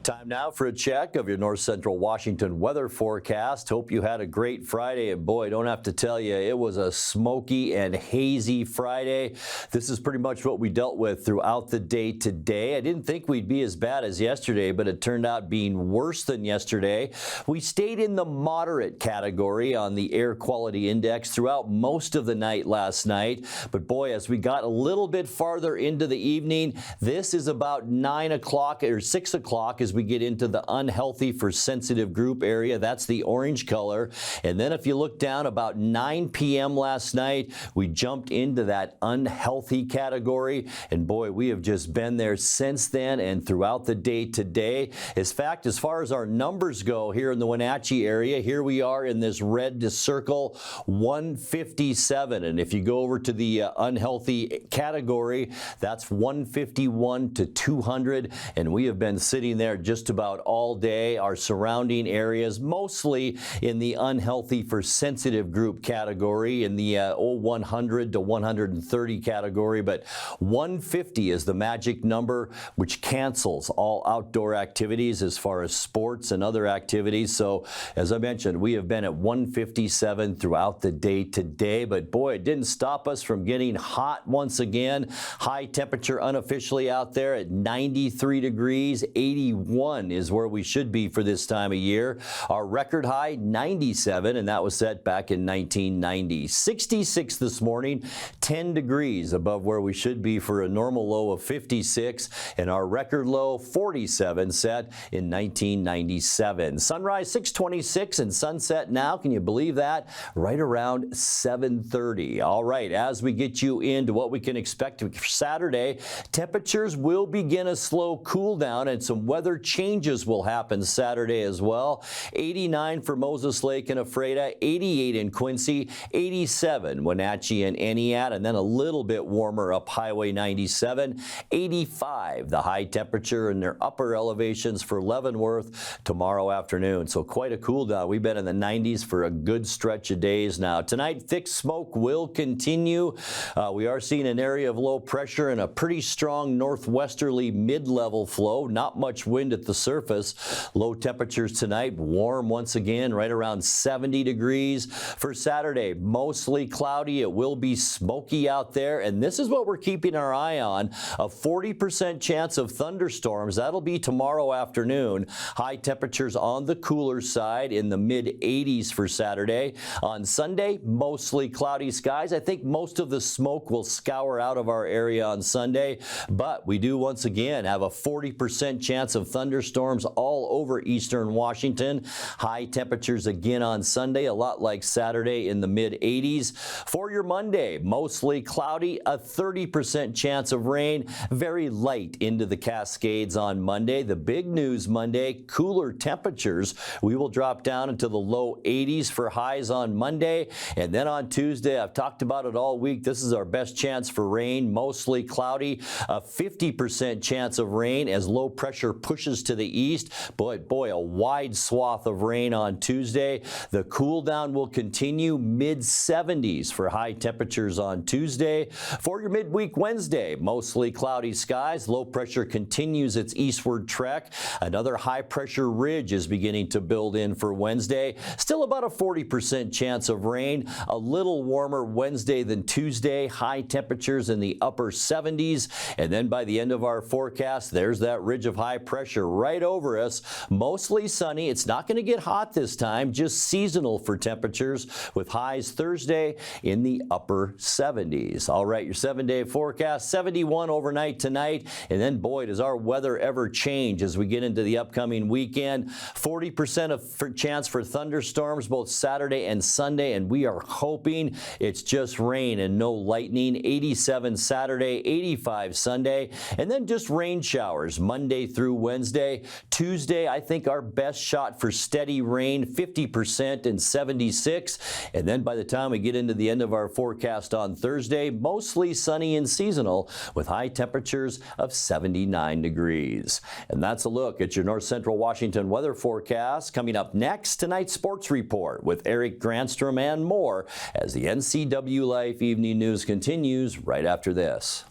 Time now for a check of your north central Washington weather forecast. Hope you had a great Friday, and boy, don't have to tell you, it was a smoky and hazy Friday. This is pretty much what we dealt with throughout the day today. I didn't think we'd be as bad as yesterday, but it turned out being worse than yesterday. We stayed in the moderate category on the air quality index throughout most of the night last night. But boy, as we got a little bit farther into the evening, this is about 9 o'clock or 6 o'clock as we get into the unhealthy for sensitive group area. That's the orange color. And then if you look down about 9 p.m. last night, we jumped into that unhealthy category. And boy, we have just been there since then and throughout the day today. In fact, as far as our numbers go here in the Wenatchee area, here we are in this red circle, 157. And if you go over to the unhealthy category, that's 151 to 200. And we have been sitting there just about all day. Our surrounding areas mostly in the unhealthy for sensitive group category, in the 100 to 130 category, but 150 is the magic number, which cancels all outdoor activities as far as sports and other activities. So as I mentioned, we have been at 157 throughout the day today, but boy, it didn't stop us from getting hot once again. High temperature unofficially out there at 93 degrees, 81 is where we should be for this time of year. Our record high, 97, and that was set back in 1990. 66 this morning, 10 degrees above where we should be for a normal low of 56, and our record low, 47, set in 1997. Sunrise 6:26 and sunset now, can you believe that? Right around 7:30. All right, as we get you into what we can expect for Saturday, temperatures will begin a slow cool down and some weather changes will happen Saturday as well. 89 for Moses Lake and Ephrata, 88 in Quincy, 87 Wenatchee and Entiat, and then a little bit warmer up Highway 97, 85 the high temperature in their upper elevations for Leavenworth tomorrow afternoon. So quite a cool down. We've been in the 90s for a good stretch of days now. Tonight, thick smoke will continue. We are seeing an area of low pressure and a pretty strong northwesterly mid-level flow. Not much wind at the surface. Low temperatures tonight, warm once again, right around 70 degrees. For Saturday, mostly cloudy. It will be smoky out there, and this is what we're keeping our eye on. A 40% chance of thunderstorms. That'll be tomorrow afternoon. High temperatures on the cooler side in the mid-80s for Saturday. On Sunday, mostly cloudy skies. I think most of the smoke will scour out of our area on Sunday, but we do once again have a 40% chance of thunderstorms all over eastern Washington. High temperatures again on Sunday, a lot like Saturday in the mid-80s. For your Monday, mostly cloudy, a 30% chance of rain, very light into the Cascades on Monday. The big news Monday, cooler temperatures. We will drop down into the low 80s for highs on Monday. And then on Tuesday, I've talked about it all week. This is our best chance for rain, mostly cloudy, a 50% chance of rain as low pressure pushes to the east. Boy, a wide swath of rain on Tuesday. The cool down will continue, mid-70s for high temperatures on Tuesday. For your midweek Wednesday, mostly cloudy skies. Low pressure continues its eastward trek. Another high pressure ridge is beginning to build in for Wednesday. Still about a 40% chance of rain. A little warmer Wednesday than Tuesday. High temperatures in the upper 70s. And then by the end of our forecast, there's that ridge of high pressure right over us. Mostly sunny. It's not going to get hot this time, just seasonal for temperatures with highs Thursday in the upper 70s. All right, your 7-day forecast, 71 overnight tonight. And then, boy, does our weather ever change as we get into the upcoming weekend. 40% chance for thunderstorms both Saturday and Sunday, and we are hoping it's just rain and no lightning. 87 Saturday, 85 Sunday, and then just rain showers Monday through Wednesday. Tuesday, I think our best shot for steady rain, 50% and 76. And then by the time we get into the end of our forecast on Thursday, mostly sunny and seasonal with high temperatures of 79 degrees. And that's a look at your north central Washington weather forecast. Coming up next, tonight's sports report with Eric Granstrom and more as the NCWLIFE Evening News continues right after this.